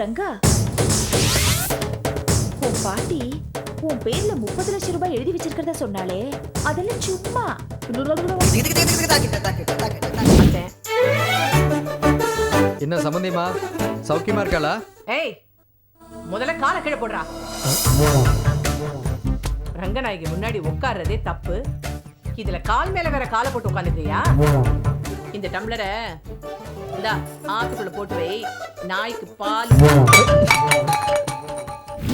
ரங்கா, உன் பாட்டி உன் பேர்ல 30 லட்சம் ரூபாய் எழுதி வச்சிருக்கிறதா சொன்னாலே அதெல்லாம் சும்மா. என்ன சம்பந்தியமா, சௌக்கியமா இருக்காளா? ஏய், முதல்ல காலை கீழே போடுறா. ரங்கநாயகி முன்னாடி உட்கார்றதே தப்பு. இதுல கால் மேல வேற காலை போட்டு உட்காந்துக்கிறியா? இந்த டம்ளரை இந்த ஆத்துக்குள்ள போட்டு வை, நாய்க்கு பால்.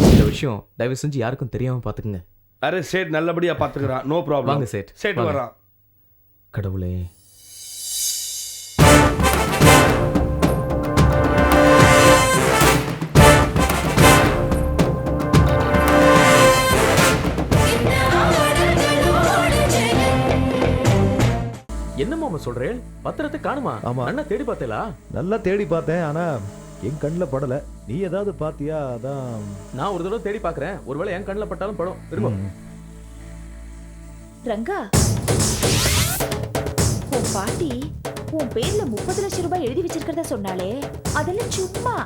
இந்த விஷயம் தயவு செஞ்சு யாருக்கும் தெரியாம பாத்துக்குங்க. அரே சேட் நல்லபடியா பாத்துக்கறான், நோ ப்ராப்ளம். வாங்க சேட். சேட் வரான். கடவுளே, என்ன மாமா சொல்றேன்? பத்திரத்தை காணுமா? ஆமா. அண்ணா தேடி பார்த்தேலா? நல்லா தேடி பார்த்தேன், ஆனா என் கண்ணில் படல. நீ ஏதாவது பாத்தியா? அதான் நான் ஒரு தடவை தேடி பாக்குறேன், ஒருவேளை என் கண்ணில் பட்டாலும் படும். இருக்கும். ரங்கா, உன் பாட்டி உன் பேர்ல 30 லட்சம் ரூபாய் எழுதி வச்சிருக்கிறதா சொன்னாலே அதெல்லாம் சும்மா.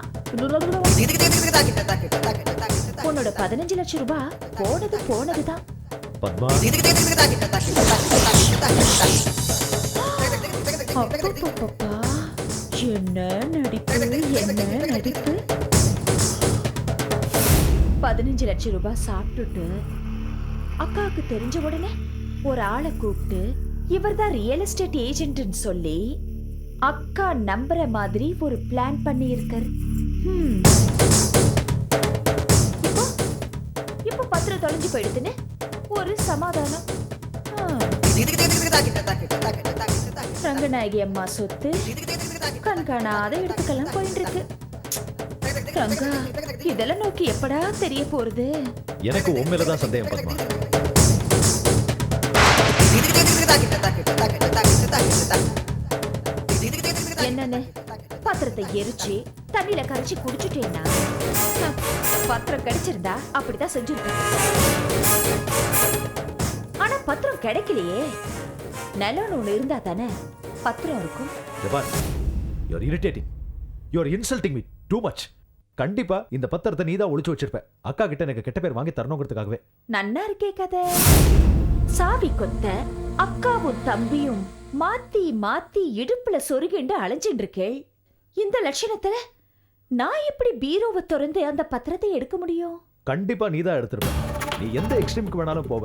உன்னோட 15 லட்சம் ரூபாய் போனதுதான். பத்மா, அப்பப்பப்பா, என்ன நடிப்பு, என்ன நடிப்பு. 15 லட்சம் ரூபாய் சாப்பிட்டுட்டு அக்காவுக்கு தெரிஞ்ச உடனே ஒரு ஆளை கூப்பிட்டு இவர்தான் ரியல் எஸ்டேட் ஏஜென்ட்னு சொல்லி அக்கா நம்புற மாதிரி ஒரு பிளான் பண்ணி இருக்காரு. இப்போ பத்திரம் தொலைஞ்சு போயிடுதுன்னு ஒரு சமாதானம். ரங்கநாயகி அம்மா சொத்து கண்காணாத இடத்துக்கெல்லாம் போயிட்டு இருக்கு. ரங்கா, இதெல்லாம் நோக்கி எப்படா தெரிய போறது? எனக்கு உண்மையிலதான் சந்தேகம் பத்மா. என்னன்னு பத்திரத்தை எரிச்சு தண்ணியில கரைச்சி குடிச்சுட்டேன்னா பத்திரம் கிடைச்சிருந்தா அப்படிதான் செஞ்சிருக்கேன். ஆனா பத்திரம் கிடைக்கலையே. நிலம்னு ஒண்ணு இருந்தா தானே பத்திரம் இருக்கும். You are irritating. You are insulting me too much. கண்டிப்பா இந்த பத்திரத்தை நீதான் ஒளிச்சு வச்சிருப்ப. அக்கா கிட்ட எனக்கு கெட்ட பேர் வாங்கி தரணுங்கிறதுக்காகவே. நன்னா இருக்கே கதை. சாவி கொத்த அக்காவும் தம்பியும் மாத்தி மாத்தி இடுப்புல சொருகிண்டு அலைஞ்சிட்டு இருக்கேள். இந்த லட்சணத்துல நான் எப்படி பீரோவை திறந்து அந்த பத்திரத்தை எடுக்க முடியும்? கண்டிப்பா நீதான் எடுத்துருப்ப. நீ எந்த எக்ஸ்ட்ரீமுக்கு வேணாலும் போவ.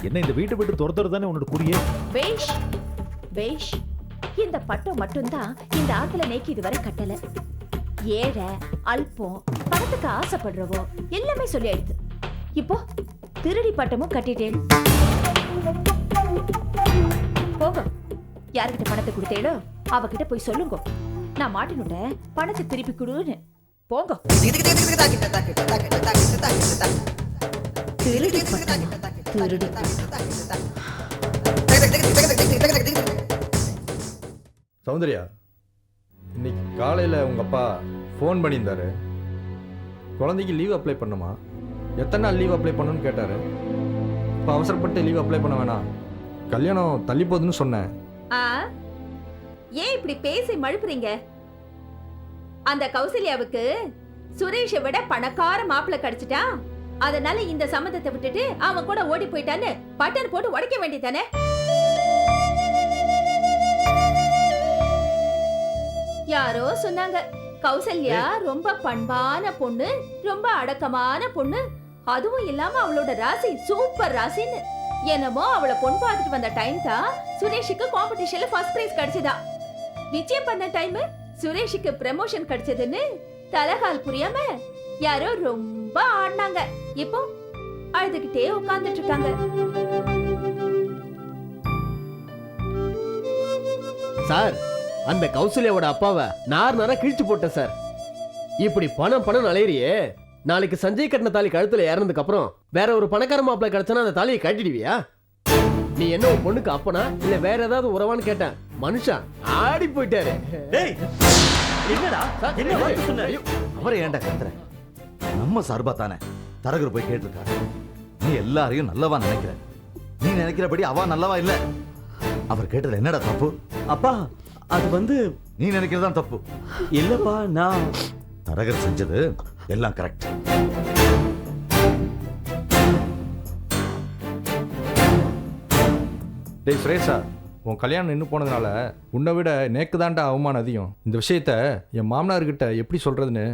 என்ன இந்த வீட்டை விட்டு துரத்துறது தானே உன்னோட குறியே? பேஷ் பேஷ். இந்த பட்டம் மட்டும்தான் இந்த ஆத்துல நேக்கி இதுவரை கட்டல. ஏழை அல்பம் பணத்துக்கு ஆசைப்படுறவோ எல்லாமே சொல்லி ஆயிடுது. இப்போ திருடி பட்டமும் கட்டிட்டேன். போக யாருக்கிட்ட பணத்தை கொடுத்தேளோ அவகிட்ட போய் சொல்லுங்க, நான் மாட்டினுட்டேன், பணத்தை திருப்பி கொடுன்னு. போங்க. திருடி பட்டம், திருடி சௌந்தர்யா, இன்னைக்கு காலையில் உங்கள் அப்பா ஃபோன் பண்ணியிருந்தாரு. குழந்தைக்கு லீவ் அப்ளை பண்ணுமா, எத்தனை நாள் லீவ் அப்ளை பண்ணணும்னு கேட்டார். இப்போ அவசரப்பட்டு லீவ் அப்ளை பண்ண வேணாம், கல்யாணம் தள்ளி போகுதுன்னு சொன்னேன். ஏன் இப்படி பேசி மழுப்புறீங்க? அந்த கௌசல்யாவுக்கு சுரேஷை விட பணக்கார மாப்பிள்ளை கிடைச்சிட்டா, அதனால இந்த சம்மந்தத்தை விட்டுட்டு அவன் கூட ஓடி போயிட்டான்னு பட்டன் போட்டு உடைக்க வேண்டியதானே? யாரோ சொன்னாங்க கௌசல்யா ரொம்ப பண்பான பொண்ணு, ரொம்ப அடக்கமான பொண்ணு, அதுவும் இல்லாம அவளோட ராசி சூப்பர் ராசின்னு. என்னமோ அவளை பொண்ணு பார்த்துட்டு வந்த டைம் தான் சுரேஷுக்கு காம்படிஷன்ல ஃபர்ஸ்ட் பிரைஸ் கிடைச்சதா. நிச்சயம் பண்ண டைம் சுரேஷுக்கு ப்ரமோஷன் கிடைச்சதுன்னு தலகால் புரியாம யாரோ ரொம்ப ஆடினாங்க. இப்போ அழுதுகிட்டே உட்கார்ந்துட்டு இருக்காங்க. சார், அந்த கௌசல்யாவோட அப்பாவை நார் கிழிச்சு போட்டேன் சார். இப்படி பணம் அலையிறியே, நாளைக்கு சஞ்சய் கட்டின தாலி கழுத்துல ஏறதுக்கு அப்புறம் வேற ஒரு பணக்கார மாப்பிள்ளை கிடைச்சனா அந்த தாலியை கட்டிடுவியா? நீ என்ன ஒரு பொண்ணுக்கு அப்பனா இல்ல வேற ஏதாவது உறவான்னு கேட்டேன். மனுஷன் ஆடி போயிட்டாரு. என்னடா என்ன வார்த்தை சொன்ன? அவரை ஏன்டா கத்துற? நம்ம சார்பா தானே தரகர் போய் கேட்டிருக்காரு. நீ எல்லாரையும் நல்லவா நினைக்கிற, நீ நினைக்கிறபடி அவ நல்லவா இல்ல. அவர் கேட்டதுல என்னடா தப்பு? அப்பா, அது நீ நினைக்கிறதான் தப்பு. இல்லப்பா, நான் தரகர் செஞ்சது எல்லாம் கரெக்ட். டேய் சுரேஷா, உன் கல்யாணம் நின்று போனதுனால உன்னை விட நேக்கு தான்டா அவமானம் அதிகம். இந்த விஷயத்த என் மாமனார்கிட்ட எப்படி சொல்றதுன்னு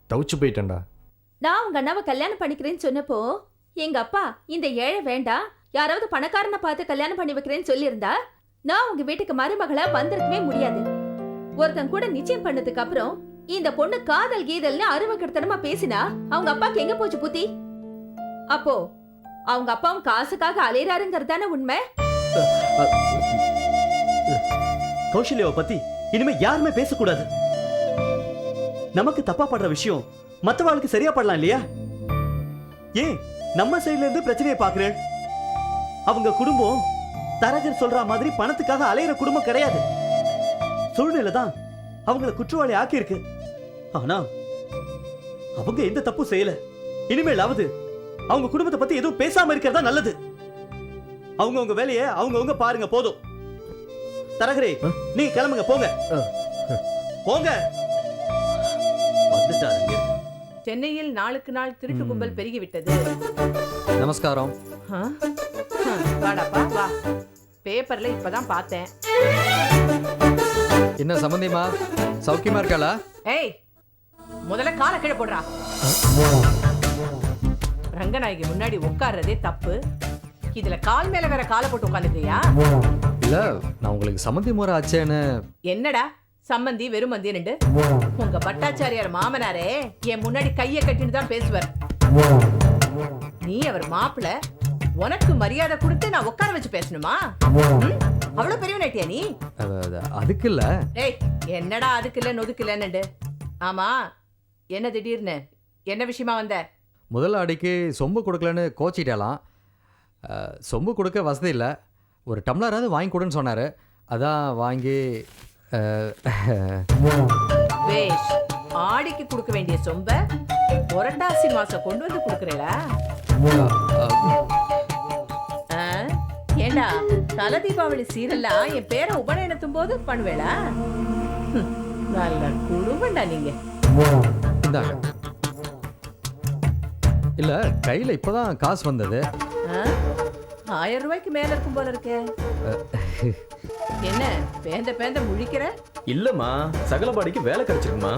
தவிச்சு போயிட்டேன்டா. நான் உங்க அண்ணாவை கல்யாணம் பண்ணிக்கிறேன்னு சொன்னப்போ எங்க அப்பா இந்த ஏழை வேண்டாம், யாராவது பணக்காரனை பார்த்து கல்யாணம் பண்ணி வைக்கிறேன்னு சொல்லியிருந்தா நான் உங்க வீட்டுக்கு மருமகளா வந்திருக்கவே முடியாது. ஒருத்தன் கூட நிச்சயம் பண்ணதுக்கு அப்புறம் இந்த பொண்ணு காதல் கீதல்னு அருவக்கடத்தனமா பேசினா அவங்க அப்பாக்கு எங்க போச்சு புத்தி? அப்போ அவங்க அப்பாவும் காசுக்காக அலையறாருங்கிறது தானே உண்மை. கௌசல்யாவை பத்தி இனிமே யாருமே பேசக்கூடாது. நமக்கு தப்பா படுற விஷயம் மத்தவாளுக்கு சரியா படலாம் இல்லையா? ஏன் நம்ம சைடுல இருந்து பிரச்சனையை பாக்குறேன்? அவங்க குடும்பம் தரகர் சொல்ற மாதிரி பணத்துக்காக அலையிற குடும்பம் கிடையாது. சூழ்நிலை தான் அவங்கள குற்றவாளி ஆக்கி இருக்கு. ஆனா அவங்க எந்த தப்பும் செய்யல. இனிமேலாவது அவங்க குடும்பத்தை பத்தி எதுவும் பேசாம இருக்கிறதா நல்லது. அவங்க வேலையை அவங்க பாருங்க. போதும். தரகரே, நீங்க கிளம்புங்க. போங்க போங்க. வந்துட்டாருங்க. சென்னையில் நாளுக்கு நாள் திருட்டு கும்பல் பெருகிவிட்டது. நமஸ்காரம். வாடாப்பா வா. பேப்பர்ல இப்பதான் பார்த்தேன். என்ன சம்பந்தியமா, சௌக்கியமா இருக்காளா? ஏய், முதல்ல காலை கீழே போடுறா. ரங்கநாயகி முன்னாடி உட்கார்றதே தப்பு. இதுல கால் மேல வேற காலை போட்டு உட்காந்துக்கிறியா? இல்ல, நான் உங்களுக்கு சம்பந்தி முறை ஆச்சேன்னு. என்னடா சம்பந்தி வெறுமந்தி ரெண்டு? உங்க பட்டாச்சாரியார் மாமனாரே என் முன்னாடி கைய கட்டின்னு தான் பேசுவார். நீ அவர் மாப்பிள்ள, உனக்கு மரியாதை கொடுத்து நான் உட்கார வச்சு பேசணுமா? அவ்வளவு பெரிய நட்டியா நீ? அதுக்கு இல்ல. ஏய், என்னடா அதுக்கு இல்ல நொதுக்கு இல்லன்னு? ஆமா, என்ன திடீர்னு என்ன விஷயமா வந்த? முதலாளிக்கு சொம்பு கொடுக்கலன்னு கோச்சிட்டாலாம். சொம்பு கொடுக்க வசதி இல்லை, ஒரு டம்ளராவது வாங்கி கொடுன்னு சொன்னார். அதான் வாங்கி. வேஷ், ஆடிக்கு கொடுக்க வேண்டிய சொம்ப புரட்டாசி மாசம் கொண்டு வந்து கொடுக்குறேடா. ஏண்டா தல தீபாவளி சீரெல்லாம் என் பேரை உபநயனத்தும் போது பண்ணுவேடா? நல்ல குடும்பம்டா நீங்க. இந்தாங்க. இல்ல, கையில இப்பதான் காசு வந்தது. 1000 ரூபாய்க்கு மேல இருக்கும் போல இருக்கே. என்ன பேந்த பேந்த முழிக்கிற? இல்லம்மா, சகலபாடிக்கு வேலை கிடைச்சிருக்குமா.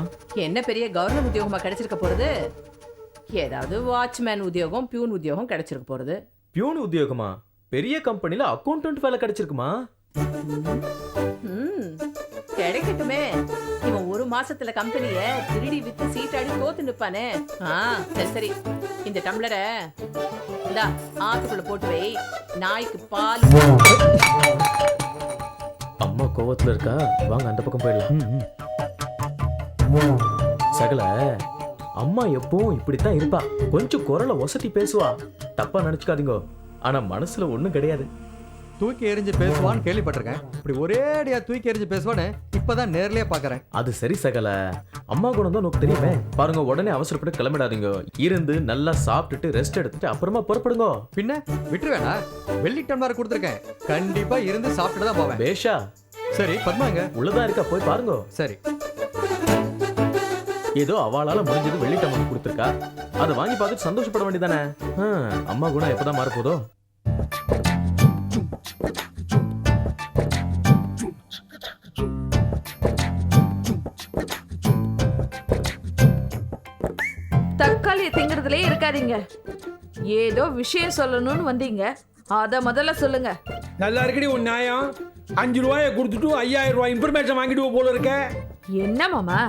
என்ன பெரிய கவர்மெண்ட் உத்தியோகமா கிடைச்சிருக்க போறது? ஏதாவது வாட்ச்மேன் உத்தியோகம், பியூன் உத்தியோகம் கிடைச்சிருக்க போறது. பியூன் உத்தியோகமா? பெரிய கம்பெனில அக்கௌண்டன்ட் வேலை கிடைச்சிருக்குமா. கிடைக்கட்டுமே. இவன் ஒரு மாசத்துல கம்பெனிய திருடி வித்து சீட்டாடி தோத்து நிப்பானே. சரி சரி, இந்த டம்ளரை இந்தா ஆத்துக்குள்ள போட்டு வை. நாய்க்கு பால். அம்மா கோவத்துல இருக்கா, வாங்க அந்த பக்கம் போயிடலாம். சகல, அம்மா எப்பவும் இப்படித்தான் இருப்பா. கொஞ்சம் குரலை ஒசத்தி பேசுவா. தப்பா நினைச்சுக்காதீங்க, ஆனா மனசுல ஒண்ணும் கிடையாது. தூக்கி எறிஞ்சு பேசுவான்னு கேள்விப்பட்டிருக்கேன். இப்படி ஒரே அடியா தூக்கி எறிஞ்சு பேசுவான்னு இப்பதான் நேர்லயே பாக்குறேன். அது சரி சகல, அம்மா குணம் தான் உனக்கு தெரியுமே. பாருங்க, உடனே அவசரப்பட்டு கிளம்பிடாதீங்க. இருந்து நல்லா சாப்பிட்டுட்டு ரெஸ்ட் எடுத்துட்டு அப்புறமா புறப்படுங்க. பின்ன விட்டுருவேனா? வெள்ளி டம்ளர் கொடுத்துருக்கேன், கண்டிப்பா இருந்து சாப்பிட்டு தான் போவேன். பேஷா. சரி, பத்மாங்க உள்ளதா இருக்கா, போய் பாருங்க. சரி. ஏதோ அவளால முடிஞ்சது வெள்ளி டம்ளர் கொடுத்துருக்கா, அதை வாங்கி பார்த்துட்டு சந்தோஷப்பட வேண்டியதானே. அம்மா குணம் எப்பதான் மாறப்போதோ. தக்காளியை திங்கிறதுலே இருக்காதீங்க. ஏதோ விஷயம் சொல்லணும்னு வந்தீங்க, அத முதல்ல சொல்லுங்க. நல்லா இருக்கடி உன் நியாயம். 5 ரூபாயை கொடுத்துட்டு 5000 ரூபாய் இன்ஃபர்மேஷன் வாங்கிட்டு போல இருக்க. என்ன மாமா,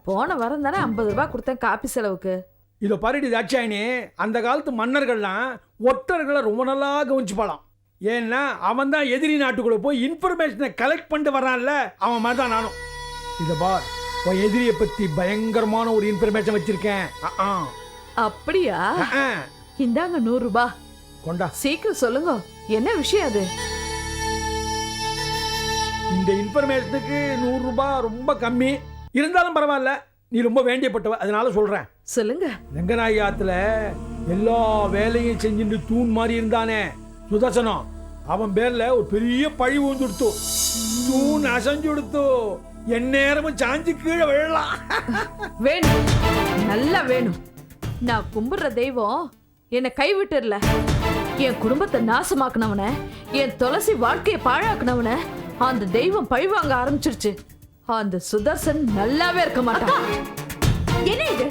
போன வாரம் தானே 50 ரூபாய் கொடுத்தேன் காப்பி செலவுக்கு. இதை பாருடி தாட்சாயினி, அந்த காலத்து மன்னர்கள்லாம் ஒற்றர்களை ரொம்ப நல்லா கவனிச்சுப்பாளாம். ஏன்னா அவன் தான் எதிரி நாட்டுக்குள்ள போய் இன்ஃபர்மேஷனை கலெக்ட் பண்ணிட்டு வரான்ல, அவன் மாதிரி தான் நானும். இதை பார், உன் எதிரியை பத்தி பயங்கரமான ஒரு இன்ஃபர்மேஷன் வச்சிருக்கேன். அப்படியா? இந்தாங்க 100 ரூபாய். கொண்டா. சீக்கிரம் சொல்லுங்க, என்ன விஷயம் அது? இந்த இன்ஃபர்மேஷனுக்கு 100 ரூபாய் ரொம்ப கம்மி. இருந்தாலும் பரவாயில்ல, நீ ரொம்ப வேண்டியப்பட்டவ, அதனால சொல்றேன். சொல்லுங்க. ரங்கநாயகி ஆத்துல எல்லா வேலையும் செஞ்சுட்டு தூண் மாதிரி இருந்தானே சுதர்சனம், அவன் பேர்ல ஒரு பெரிய பழி விழுந்துடுத்து. தூண் அசைஞ்சு கொடுத்து. எந்நேரமும் சாஞ்சு கீழே விழலாம். வேணும், நல்லா வேணும். நான் கும்பிடுற தெய்வம் என்னை கைவிட்டுறல. என் குடும்பத்தை நாசமாக்குனவன, என் துளசி வாழ்க்கையை பாழாக்குனவன அந்த தெய்வம் பழிவாங்க ஆரம்பிச்சிருச்சு. அந்த சுதர்சன் நல்லாவே இருக்க மாட்டான். என்ன இது?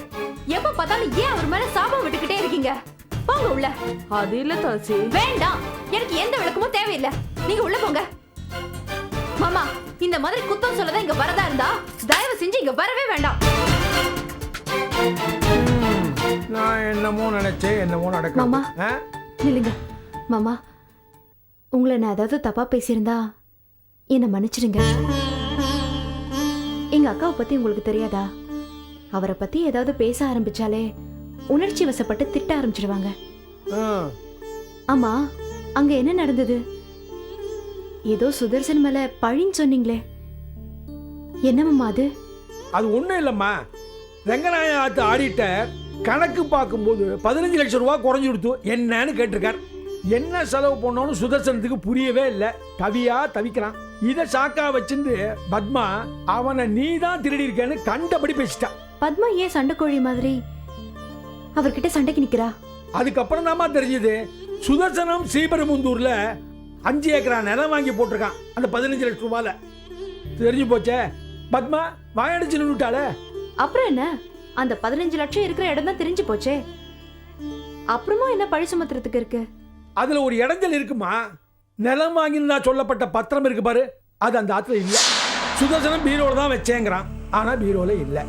எப்ப பார்த்தாலும் ஏன் அவர் மேல சாபம் விட்டுக்கிட்டே இருக்கீங்க? போங்க உள்ள. அது இல்ல துளசி. வேண்டாம், எனக்கு எந்த விளக்கமும் தேவையில்லை. நீங்க உள்ள போங்க. மாமா, இந்த மாதிரி குத்தம் சொல்லதான் இங்க வரதா இருந்தா தயவு செஞ்சு இங்க வரவே வேண்டாம். நான் என்னமோ நினைச்சேன், என்னமோ நடக்கும். மாமா நில்லுங்க. மாமா, உங்களை நான் ஏதாவது தப்பா பேசியிருந்தா என்னை மன்னிச்சிடுங்க. எங்க அக்காவை பத்தி உங்களுக்கு தெரியாதா? அவரை பத்தி ஏதாவது பேச ஆரம்பிச்சாலே உணர்ச்சி வசப்பட்டு திட்ட ஆரம்பிச்சிடுவாங்க. ஆமா, அங்க என்ன நடந்தது? ஏதோ சுதர்சன் மேல பழின்னு சொன்னீங்களே, என்னம்மா அது? அது ஒண்ணும் இல்லம்மா. ரங்கநாய ஆத்து ஆடிட்டர் கணக்கு பார்க்கும்போது 15 லட்சம் ரூபாய் குறைஞ்சு கொடுத்து என்னன்னு கேட்டிருக்கார். என்ன செலவு பண்ணோன்னு சுதர்சனத்துக்கு புரியவே இல்லை. கவியா தவிக்கிறான். இதை சாக்கா வச்சிருந்து பத்மா அவனை நீ தான் திருடி இருக்கேன்னு கண்டபடி பேசிட்டான். பத்மா ஏன் சண்டைக்கோழி மாதிரி அவர்கிட்ட சண்டைக்கு நிக்கிறா? அதுக்கப்புறம் தாமா தெரிஞ்சது சுதர்சனம் ஸ்ரீபெரும்புதூர்ல 5 ஏக்கரா நிலம் வாங்கி போட்டிருக்கான் அந்த 15 லட்சம் ரூபாயில. தெரிஞ்சு போச்சே, பத்மா வாயடிச்சு நின்னுட்டாளே. அப்புறம் என்ன, அந்த 15 லட்சம் இருக்கிற இடம் தான் தெரிஞ்சு போச்சே. அப்புறமும் என்ன பழி சுமத்துறதுக்கு இருக்கு? அதுல ஒரு இடைஞ்சல் இருக்குமா. நிலம் வாங்கினா சொல்லப்பட்ட பத்திரம் இருக்கு பாரு, அது அந்த ஆத்துல இல்ல. சுதர்சனம் பீரோல தான் வச்சேங்கிறான், ஆனா பீரோல இல்ல.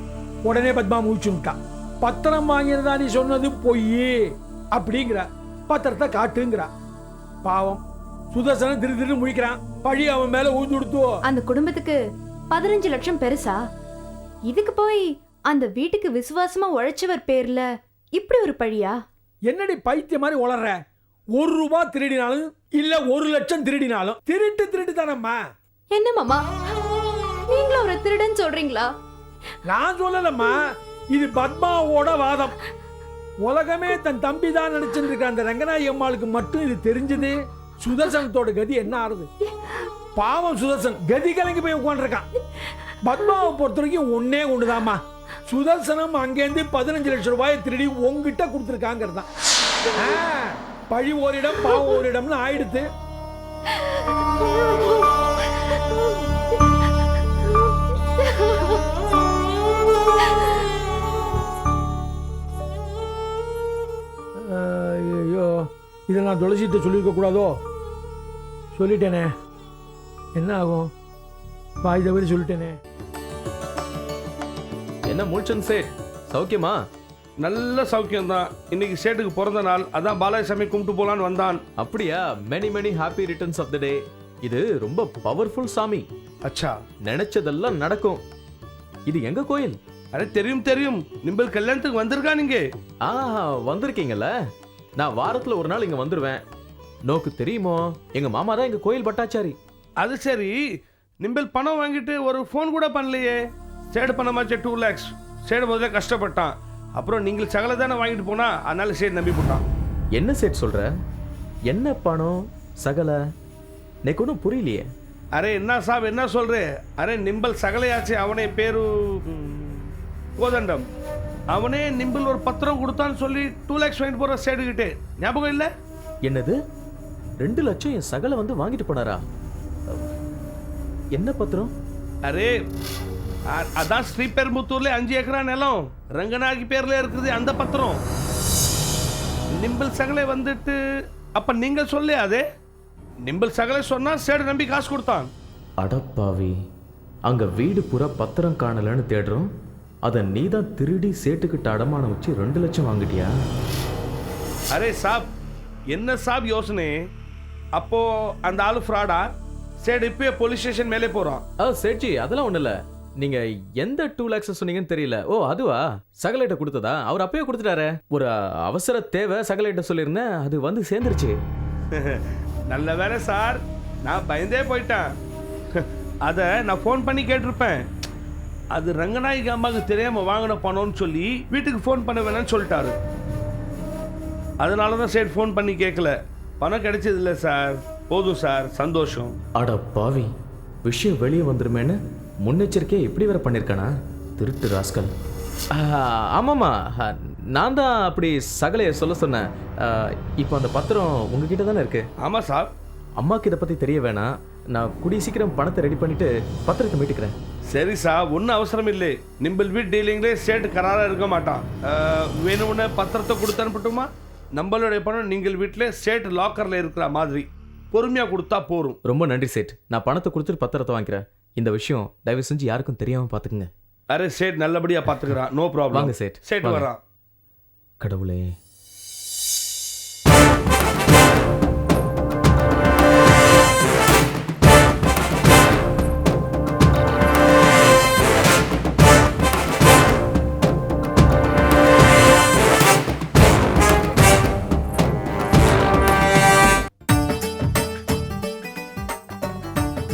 உடனே பத்மா மூச்சு விட்டான். பத்திரம் வாங்கினதா நீ சொன்னது பொய் அப்படிங்கிற, பத்திரத்தை காட்டுங்கிறா. பாவம் சுதர்சனம் திரு திரு முழிக்கிறான். பழி அவன் மேல ஊந்து கொடுத்தோ. அந்த குடும்பத்துக்கு 15 லட்சம் பெருசா? இதுக்கு போய் அந்த வீட்டுக்கு விசுவாசமா உழைச்சவர் பேர்ல இப்படி ஒரு பழியா? என்னடி பைத்திய மாதிரி உளற? 1 ரூபாய் திருடினாலும் இல்ல 1 லட்சம் திருடினாலும் திருட்டு தானம்மா. என்ன மாமா, நீங்களும் ஒரு திருடன் சொல்றீங்களா? நான் சொல்லலம்மா, இது பத்மாவோட வாதம். உலகமே தன் தம்பி தான் நினைச்சிருக்க அந்த ரங்கநாயகி அம்மாளுக்கு மட்டும் இது தெரிஞ்சது. சுதர்சனத்தோட கதி என்ன ஆறுது? பாவம் சுதர்சன் கதி கலங்கி போய் உட்காந்துருக்கான். பத்மாவை பொறுத்த வரைக்கும் ஒன்னே ஒண்ணுதாம்மா, சுதர்சனம் அங்கேருந்து 15 லட்சம் ரூபாயை திருடி உங்ககிட்ட கொடுத்துருக்காங்கிறதான். பழி ஓரிடம் பாவம் ஓரிடம்னு ஆயிடுத்து. ஐயோ, இதை நான் துளசிட்ட சொல்லியிருக்க கூடாதோ? சொல்லிட்டேனே, என்ன ஆகும்? பாய் தவறி சொல்லிட்டேனே. என்ன மூல்சன் சேட், சௌக்கியமா? நல்ல சௌக்கியம்தான். இன்னைக்கு சேட்டுக்கு பிறந்த நாள், அதான் பாலாசாமி கும்பிட்டு போலான்னு வந்தான். அப்படியா? Many many happy returns of the day. இது ரொம்ப பவர்ஃபுல் சாமி. அச்சா, நினைச்சதெல்லாம் நடக்கும். இது எங்க கோயில்? அரே தெரியும். நிம்பல் கல்யாணத்துக்கு வந்திருக்கா நீங்க? வந்திருக்கீங்கல்ல. நான் வாரத்துல ஒரு நாள் இங்க வந்துருவேன். நோக்கு தெரியுமோ, எங்க மாமா தான் எங்க கோயில் பட்டாச்சாரி. அது சரி, நிம்பல் பணம் வாங்கிட்டு ஒரு ஃபோன் கூட பண்ணலையே. சேடு பணமாச்சு 2 lakhs. சேடு முதல்ல கஷ்டப்பட்டான், அப்புறம் நீங்கள் சகல தானே வாங்கிட்டு போனா, அதனால சேடு நம்பி போட்டான். என்ன சேட் சொல்ற? என்ன பணம் சகல? எனக்கு ஒன்றும் புரியலையே. அரே என்ன சாப் என்ன சொல்றே? அரே நிம்பல் சகலையாச்சு, அவனே பேரு கோதண்டம். அவனே நிம்பல் ஒரு பத்திரம் கொடுத்தான்னு சொல்லி 2 lakhs வாங்கிட்டு போற சேடு கிட்டே. ஞாபகம் இல்லை? என்னது 2 லட்சம் என் சகல வந்து வாங்கிட்டு போனாரா? என்ன பத்திரம்? அரே அதான் ஸ்ரீபெரும்புத்தூர்ல 5 ஏக்கரா நிலம் ரங்கநாயகி பேர்ல இருக்குது, அந்த பத்திரம். நிம்பல் சகலை வந்துட்டு அப்ப நீங்க சொல்ல அதே நிம்பல் சகலை சொன்னா சேடு நம்பி காசு கொடுத்தான். அடப்பாவி, அங்க வீடு பூரா பத்திரம் காணலன்னு தேடுறோம். அதை நீ தான் திருடி சேட்டுக்கிட்ட அடமானம் வச்சு 2 லட்சம் வாங்கிட்டியா? அரே சாப், என்ன சாப் யோசனை? அப்போ அந்த ஆளு ஃப்ராடா? சேடு இப்பயே போலீஸ் ஸ்டேஷன் மேலே போறான். சேட்ஜி, அதெல்லாம் ஒண்ணு இல்ல. நீங்க எந்த 2 lakhs சொன்னீங்கன்னு தெரியல. ஓ அதுவா? சகலைட்ட கொடுத்ததா? அவர் அப்பயே கொடுத்துட்டாரு. ஒரு அவசர தேவை சகலைட்ட சொல்லியிருந்தேன், அது வந்து சேர்ந்துருச்சு. நல்ல வேலை சார், நான் பயந்தே போயிட்டேன். அதை நான் ஃபோன் பண்ணி கேட்டிருப்பேன். அது ரங்கநாயகி அம்மாவுக்கு தெரியாம வாங்கின பணம்னு சொல்லி வீட்டுக்கு ஃபோன் பண்ண வேணாம்னு சொல்லிட்டாரு. அதனால தான் சேட் ஃபோன் பண்ணி கேட்கல. பணம் கிடைச்சது இல்லை சார், போதும் சார், சந்தோஷம். அட பாவி, விஷயம் வெளியே வந்துருமேன்னு முன்னெச்சரிக்கையை இப்படி வேற பண்ணிருக்கானா திருட்டு ராஸ்கல். ஆமாம்மா, நான் தான் அப்படி சகலையை சொல்ல சொன்னேன். இப்போ அந்த பத்திரம் உங்ககிட்ட தானே இருக்கு? ஆமாம் சார். அம்மாவுக்கு இதை பற்றி தெரிய வேணாம். நான் கூடிய சீக்கிரம் பணத்தை ரெடி பண்ணிட்டு பத்திரத்தை மீட்டுக்கிறேன். சரி சார், ஒன்றும் அவசரம் இல்லை. நிம்பல் வீட் டீலிங்லேயே சேட்டு கராராக இருக்க மாட்டான். வேணும்னு பத்திரத்தை கொடுத்து அனுப்பட்டுமா? நம்மளுடைய பணம் நீங்கள் வீட்டில் சேட்டு லாக்கரில் இருக்கிற மாதிரி பொறுமையாக கொடுத்தா போரும். ரொம்ப நன்றி சேட். நான் பணத்தை கொடுத்துட்டு பத்திரத்தை வாங்கிக்கிறேன். இந்த விஷயம் தயவு செஞ்சு யாருக்கும் தெரியாமல் பார்த்துக்குங்க. அரே சேட் நல்லபடியாக பார்த்துக்கிறான். No problem. வாங்க சேட். சேட் வாங்க. வரான். கடவுளே.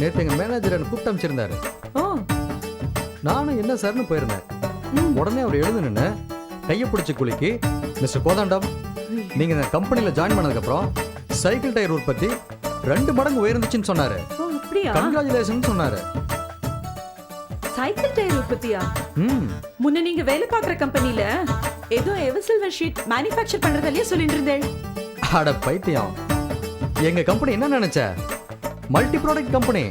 நேற்று எங்கள் மேனேஜர் எனக்கு கூப்பிட்டு அமைச்சிருந்தாரு. ஓ நானும் என்ன சார்னு போயிருந்தேன். உடனே அவர் எழுந்து நின்று கையை பிடிச்சி குலுக்கி, மிஸ்டர் கோதாண்டம், நீங்கள் இந்த கம்பெனியில் ஜாயின் பண்ணதுக்கப்புறம் சைக்கிள் டயர் உற்பத்தி 2 மடங்கு உயர்ந்துச்சுன்னு சொன்னார். ஓ அப்படியா? கங்க்ராச்சுலேஷன் சொன்னார். சைக்கிள் டயர் உற்பத்தியா? ம் முன்ன நீங்க வேலை பார்க்குற கம்பெனில ஏதோ எவர்சில்வர் ஷீட் மேனுஃபேக்சர் பண்றதாலே சொல்லிட்டு இருந்தேன். அட பைத்தியம், எங்கள் கம்பெனி என்ன நினைச்ச? Multi product company.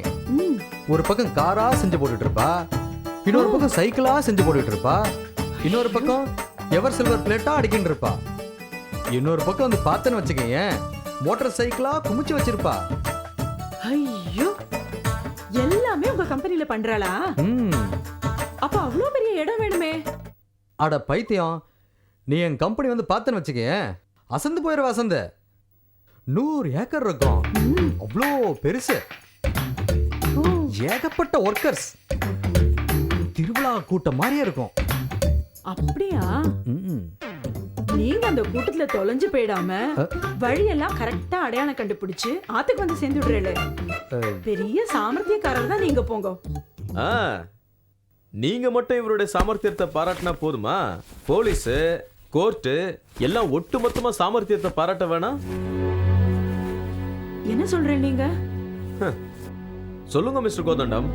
ஒரு பக்கம் காரா செஞ்சு போட்டுட்டு இருப்பா, இன்னொரு பக்கம் சைக்கிளா செஞ்சு போட்டுட்டு இருப்பா, இன்னொரு பக்கம் எவர் சில்வர் பிளேட்டா அடிக்கிட்டு இருப்பா, இன்னொரு பக்கம் வந்து பார்த்தேன்னு வச்சுக்கீங்க மோட்டார் சைக்கிளா குமிச்சு வச்சிருப்பா. ஐயோ, எல்லாமே உங்க கம்பெனில பண்றாளா? அப்ப அவ்வளவு பெரிய இடம் வேணுமே. அட பைத்தியம், நீ என் கம்பெனி வந்து பார்த்தேன்னு வச்சுக்கீங்க அசந்து போயிடுவ. அசந்து 100 ஏக்கர் இருக்கும். அவ்வளோ பெருசு, ஏகப்பட்ட ஒர்க்கர்ஸ், திருவிழா கூட்டம் மாதிரியே இருக்கும். அப்படியா? நீங்க அந்த கூட்டத்துல தொலைஞ்சு போயிடாம வழியெல்லாம் கரெக்டா அடையாளம் கண்டுபிடிச்சு ஆத்துக்கு வந்து சேர்ந்து விடுறேல. பெரிய சாமர்த்தியக்காரர் தான் நீங்க. போங்க. நீங்க மட்டும் இவருடைய சாமர்த்தியத்தை பாராட்டினா போதுமா? போலீஸ், கோர்ட்டு எல்லாம் ஒட்டுமொத்தமா சாமர்த்தியத்தை பாராட்ட வேணாம்? என்ன சொல்றேன் நீங்க? சொல்லுங்க மிஸ்டர் கோதண்டம்,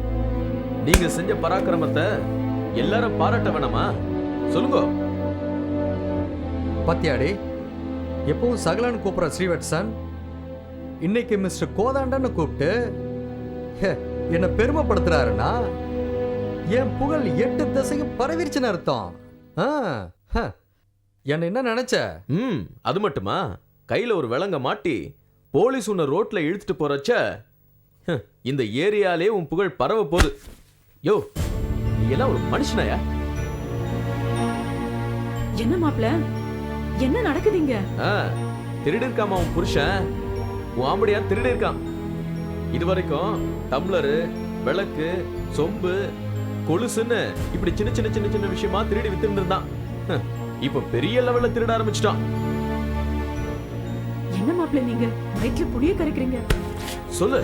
நீங்க செஞ்ச பராக்கிரமத்தை எல்லாரும் பாராட்ட வேணாமா? சொல்லுங்க. பத்தியாடி, எப்பவும் சகலன்னு கூப்பிடுற ஸ்ரீவத்சன் இன்னைக்கு மிஸ்டர் கோதாண்டன்னு கூப்பிட்டு என்ன பெருமைப்படுத்துறாருன்னா என் புகழ் 8 திசைக்கு பரவிருச்சுன்னு அர்த்தம். என்ன என்ன நினைச்ச? அது மட்டுமா? கையில ஒரு விலங்க மாட்டி போலீஸ் உன்னை ரோட்ல இழுத்துட்டு போறச்ச இந்த ஏரியாலே உன் புகழ் பரவ போகுது. யோ, நீ எல்லாம் ஒரு மனுஷனாயா? என்ன மாப்ள, என்ன நடக்குதுங்க? திருடி இருக்காமா உன் புருஷன்? உன் ஆம்படியா திருடி இருக்கான். இதுவரைக்கும் டம்ளரு, விளக்கு, சொம்பு, கொலுசுன்னு இப்படி சின்ன சின்ன சின்ன சின்ன விஷயமா திருடி வித்துட்டு இருந்தான். இப்ப பெரிய லெவல்ல திருட ஆரம்பிச்சிட்டான். என்ன மாப்ள நீங்க வயிற்றுல புளிய கரைக்கிறீங்க? சொல்லு,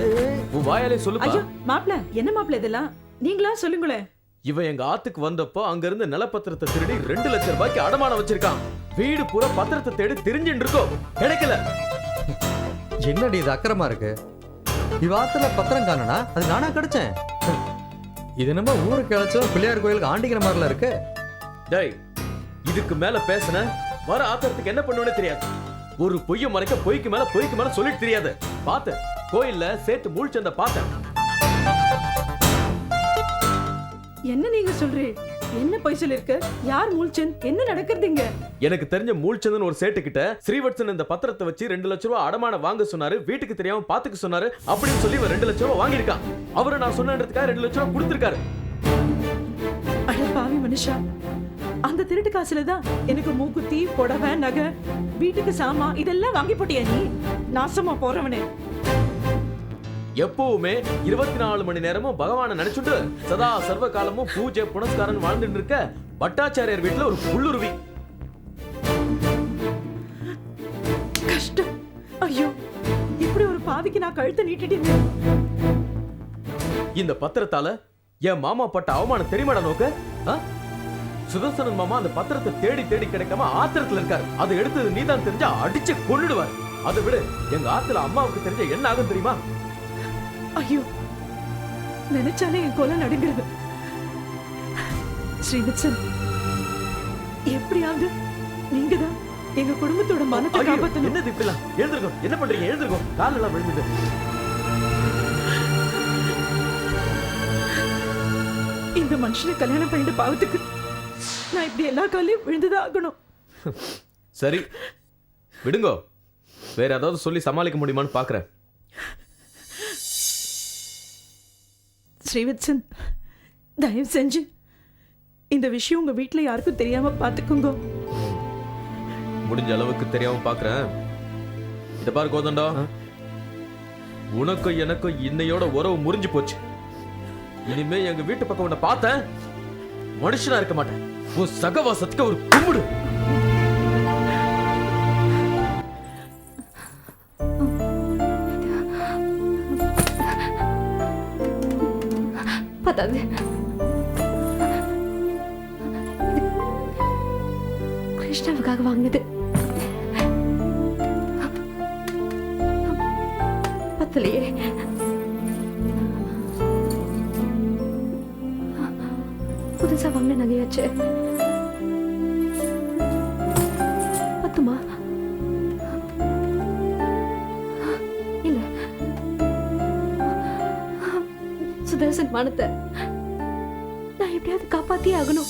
உன் வாயாலே சொல்லு. ஐயோ மாப்ள, என்ன மாப்ள இதெல்லாம்? நீங்களா சொல்லுங்களேன். இவன் எங்க ஆத்துக்கு வந்தப்போ அங்க இருந்து நிலப்பத்திரத்தை திருடி 2 லட்சம் ரூபாய்க்கு அடமானம் வச்சிருக்கான். வீடு பூரா பத்திரத்தை தேடி திரிஞ்சுட்டு இருக்கோம், கிடைக்கல. என்னடி இது அக்கிரமா இருக்கு? இவாத்துல பத்திரம் காணனா அது நானா கிடைச்சேன். இது நம்ம ஊருக்கு கிடைச்சோம் பிள்ளையார் கோயிலுக்கு ஆண்டிக்கிற மாதிரில இருக்கு. டேய், இதுக்கு மேல பேசுன வர ஆத்திரத்துக்கு என்ன பண்ணுவேன்னு தெரியாது. ஒரு பொய்ய மறைக்க பொய்க்கு மேல சொல்லிட்டு தெரியாது. பார்த்தேன் கோயில்ல சேட்டு மூழ்ச்சந்த பார்த்தேன். என்ன நீங்க சொல்றீங்க? என்ன பொய் சொல்லிருக்க? யார் மூழ்ச்சந்த்? என்ன நடக்குதுங்க? எனக்கு தெரிஞ்ச மூழ்ச்சந்தன் ஒரு சேட்டு கிட்ட ஸ்ரீவத்சன் இந்த பத்திரத்தை வச்சு 2 லட்சம் ரூபாய் அடமான வாங்க சொன்னாரு. வீட்டுக்கு தெரியாம பாத்துக்க சொன்னாரு அப்படின்னு சொல்லி 2 லட்சம் ரூபாய் வாங்கியிருக்கான். அவரை நான் சொன்னதுக்காக 2 லட்சம் ரூபாய் கொடுத்திருக்காரு. அட பாவி மனுஷா, அந்த திருட்டு காசுல தான் எனக்கு மூக்குத்தி, புடவை, நகை, வீட்டுக்கு சாமா இதெல்லாம் வாங்கி போட்டியா நீ? நாசமா போறவனே. எப்பவுமே 24 மணி நேரமும் பகவானை நினைச்சுட்டு சதா சர்வ காலமும் பூஜை புனஸ்காரம் வாழ்ந்துட்டு இருக்க பட்டாச்சாரியார் வீட்டுல ஒரு புல்லுருவி. கஷ்டம். ஐயோ, இப்படி ஒரு பாவிக்கு நான் கழுத்தை நீட்டிட்டேன். இந்த பத்திரத்தால என் மாமா பட்ட அவமானம் தெரியுமாடா நோக்க? சுதர்சனன் மாமா அந்த பத்திரத்தை தேடி தேடி கிடைக்காம ஆத்திரத்துல இருக்காரு. அதை எடுத்தது நீதான் தெரிஞ்சா அடிச்சு கொன்னுடுவார். அதை விட எங்க ஆத்துல அம்மாவுக்கு தெரிஞ்ச என்ன ஆகும் தெரியுமா? ஐயோ, நினைச்சாலே என் கொலை நடுங்கிறது. ஸ்ரீவத்சன், எப்படியாவது நீங்க தான் எங்க குடும்பத்தோட மனத்தை ஐயோ, காப்பாத்தணும். என்னது இப்படிலாம்? எழுந்திருக்கோம். என்ன பண்றீங்க? எழுந்திருக்கோம். காலெல்லாம் விழுந்துட்டு. இந்த மனுஷனை கல்யாணம் பண்ணிட்டு பாவத்துக்கு நான் இப்படி எல்லா காலையும் விழுந்துதான் ஆகணும். சரி விடுங்கோ, வேற ஏதாவது சொல்லி சமாளிக்க முடியுமான்னு பாக்குறேன். ஸ்ரீவத்சன், தயவு செஞ்சு இந்த விஷயம் உங்க வீட்டுல யாருக்கும் தெரியாம பாத்துக்கோங்க. முடிஞ்ச அளவுக்கு தெரியாம பாக்குறேன். இத பாரு கோதண்டா, உனக்கும் எனக்கும் இன்னையோட உறவு முறிஞ்சு போச்சு. இனிமே எங்க வீட்டு பக்கம் உன்னை பார்த்தேன் மனுஷனா இருக்க மாட்டேன். உன் சகவாசத்துக்கு ஒரு கும்பிடு. பத்தாது, கிருஷ்ணாவுக்காக வாங்கினது பத்தலையே. புதுசா வாங்கின நகையாச்சு. பத்துமா? இல்ல, சுதர்சன் மனத்தை நான் எப்படியாவது காப்பாத்தியே ஆகணும்.